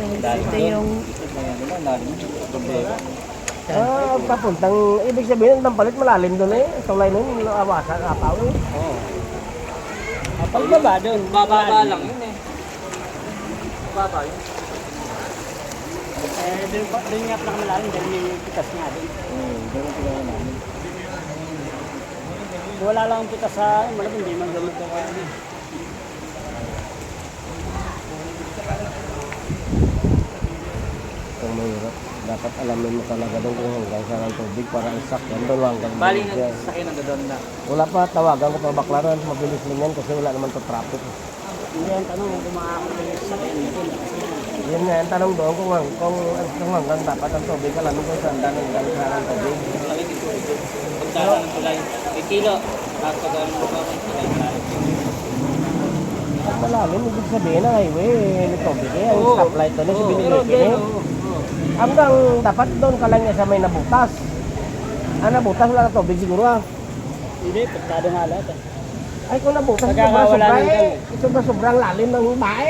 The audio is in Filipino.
Ito yung Papuntang, ibig sabihin, ng palit malalim doon eh. Tulay nun, awasan, apaw eh. Oo. pagbaba doon. Bababa lang yun eh. Bababa yun. Doon nga pinakamalalim dahil may pitas nga doon. Doon ang pinaka namin. Kung wala lang ang pitas sa malaki, hindi man gamit ko kaya. Itong mahirap. Dapat alamin mo talaga doon kung hanggang saan ang tubig para isak yan doon hanggang Bali doon. nga sa akin ang doon na. Wala pa, tawagan ko pa baklaran. Mabilis lang yan kasi wala naman to traffic. Hindi ang tanong kung makakakulit sa kanya. Yun nga, ang tanong doon kung hanggang dapat ang tubig, alamin kung saan hanggang saan ang tubig. Laki dito. Pagdala ng tulay. May kilo. At pagdala ng tulay. Ang malalim, ibig sabihin ng highway, may tubig eh. Ang stoplight doon, si binilikin eh. Hanggang dapat doon ka lang niya sa may nabutas. Nabutas wala na tubig siguro ah. Hindi, pagkado nga lahat. Ay kung nabutas, Nagkakawala ng sobrang lalim ng bae.